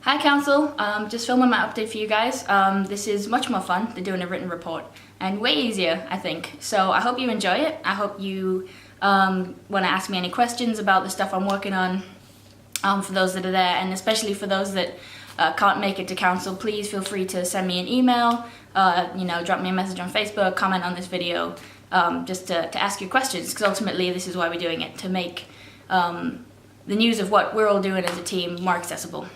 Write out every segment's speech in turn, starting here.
Hi Council, just filming my update for you guys. This is much more fun than doing a written report and way easier, I think. So I hope you enjoy it. I hope you want to ask me any questions about the stuff I'm working on for those that are there, and especially for those that can't make it to Council, please feel free to send me an email, drop me a message on Facebook, comment on this video, just to ask you questions, because ultimately this is why we're doing it, to make the news of what we're all doing as a team more accessible.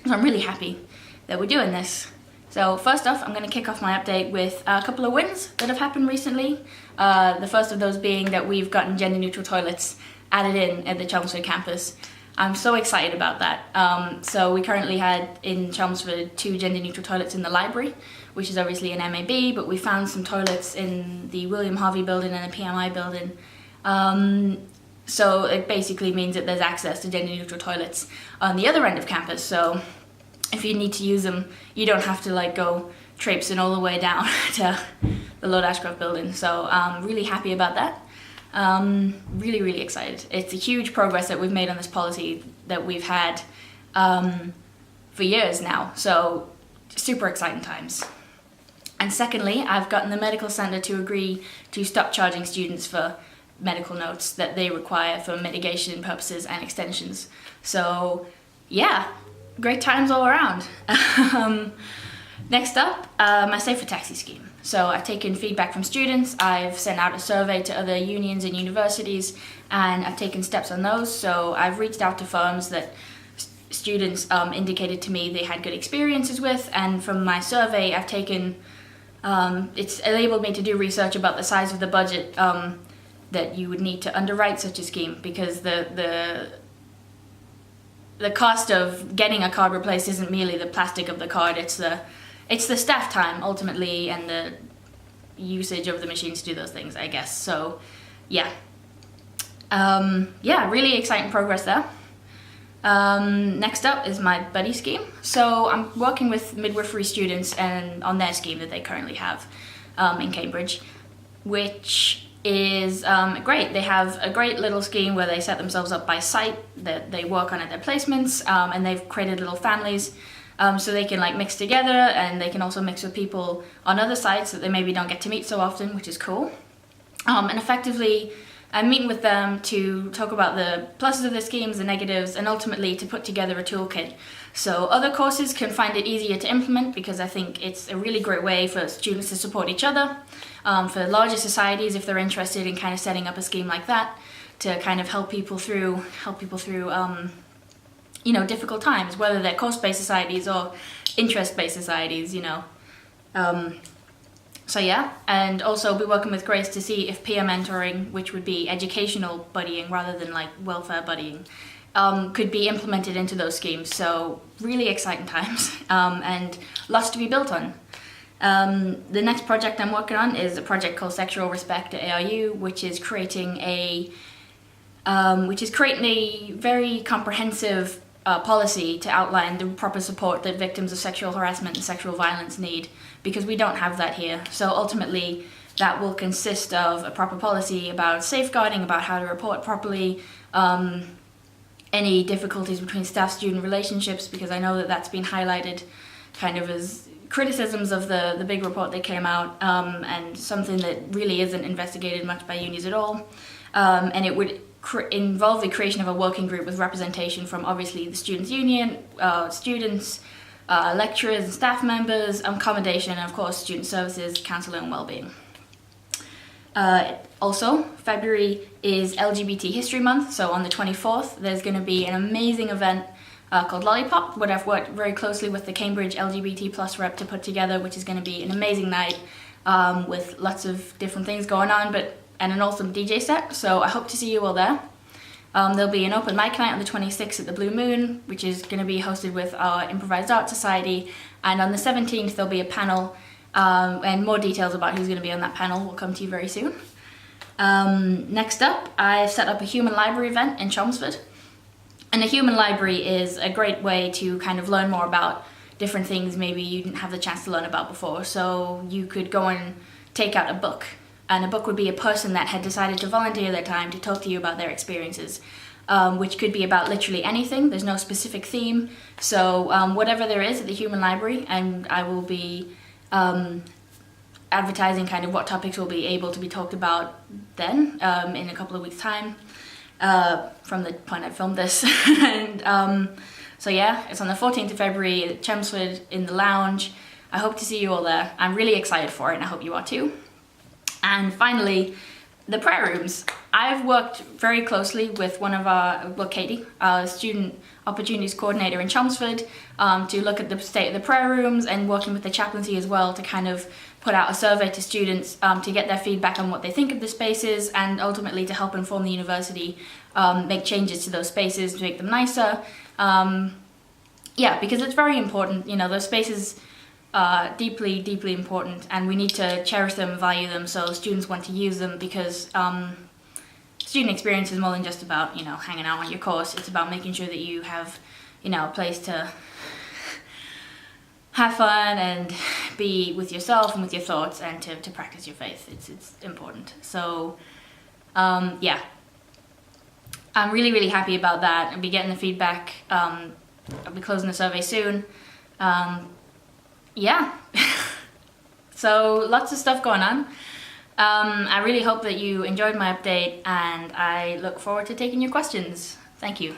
So I'm really happy that we're doing this. So first off, I'm going to kick off my update with a couple of wins that have happened recently. The first of those being that we've gotten gender neutral toilets added in at the Chelmsford campus. I'm so excited about that. So we currently had in Chelmsford 2 gender neutral toilets in the library, which is obviously an MAB, but we found some toilets in the William Harvey building and the PMI building. So it basically means that there's access to gender neutral toilets on the other end of campus. So if you need to use them, you don't have to go traipsing all the way down to the Lord Ashcroft building. So I'm really happy about that. Really, really excited. It's a huge progress that we've made on this policy that we've had for years now. So super exciting times. And secondly, I've gotten the medical centre to agree to stop charging students for medical notes that they require for mitigation purposes and extensions. So yeah, great times all around. Next up, my Safer Taxi scheme. So I've taken feedback from students, I've sent out a survey to other unions and universities, and I've taken steps on those. So I've reached out to firms that students indicated to me they had good experiences with, and from my survey I've taken, it's enabled me to do research about the size of the budget that you would need to underwrite such a scheme, because the cost of getting a card replaced isn't merely the plastic of the card, it's the staff time ultimately and the usage of the machines to do those things, I guess. So yeah, really exciting progress there. Next up is my buddy scheme. So I'm working with midwifery students and on their scheme that they currently have in Cambridge, which is great. They have a great little scheme where they set themselves up by site that they work on at their placements, and they've created little families so they can mix together, and they can also mix with people on other sites that they maybe don't get to meet so often, which is cool. And effectively I'm meeting with them to talk about the pluses of the schemes, the negatives, and ultimately to put together a toolkit. So other courses can find it easier to implement, because I think it's a really great way for students to support each other. For larger societies, if they're interested in kind of setting up a scheme like that, to kind of help people through difficult times, whether they're course-based societies or interest-based societies, So yeah, and also be working with Grace to see if peer mentoring, which would be educational buddying rather than welfare buddying, could be implemented into those schemes. So really exciting times, and lots to be built on. The next project I'm working on is a project called Sexual Respect at ARU, which is creating a very comprehensive policy to outline the proper support that victims of sexual harassment and sexual violence need, because we don't have that here. So ultimately that will consist of a proper policy about safeguarding, about how to report properly, any difficulties between staff-student relationships, because I know that that's been highlighted kind of as criticisms of the big report that came out, and something that really isn't investigated much by unions at all. And it would involve the creation of a working group with representation from obviously the Students' Union, students, lecturers and staff members, accommodation, and of course student services, counselling and wellbeing. Also, February is LGBT History Month, so on the 24th there's going to be an amazing event called Lollipop, what I've worked very closely with the Cambridge LGBT+ rep to put together, which is going to be an amazing night with lots of different things going on, and an awesome DJ set, so I hope to see you all there. There'll be an open mic night on the 26th at the Blue Moon, which is going to be hosted with our Improvised Art Society, and on the 17th there'll be a panel, and more details about who's going to be on that panel will come to you very soon. Next up, I've set up a Human Library event in Chelmsford, and a Human Library is a great way to kind of learn more about different things maybe you didn't have the chance to learn about before. So you could go and take out a book, and a book would be a person that had decided to volunteer their time to talk to you about their experiences. which could be about literally anything. There's no specific theme. So whatever there is at the Human Library, and I will be advertising kind of what topics will be able to be talked about then, in a couple of weeks' time, from the point I filmed this. And so yeah, it's on the 14th of February at Chelmsford in the lounge. I hope to see you all there. I'm really excited for it, and I hope you are too. And finally, the prayer rooms. I've worked very closely with Katie, our student opportunities coordinator in Chelmsford, to look at the state of the prayer rooms, and working with the chaplaincy as well to kind of put out a survey to students to get their feedback on what they think of the spaces, and ultimately to help inform the university make changes to those spaces to make them nicer. Yeah, because it's very important, you know, those spaces are deeply, deeply important, and we need to cherish them, value them, so students want to use them, because student experience is more than just about, you know, hanging out on your course. It's about making sure that you have, you know, a place to have fun and be with yourself and with your thoughts, and to practice your faith. It's important. So yeah, I'm really, really happy about that. I'll be getting the feedback. I'll be closing the survey soon. Yeah, so lots of stuff going on. I really hope that you enjoyed my update, and I look forward to taking your questions. Thank you.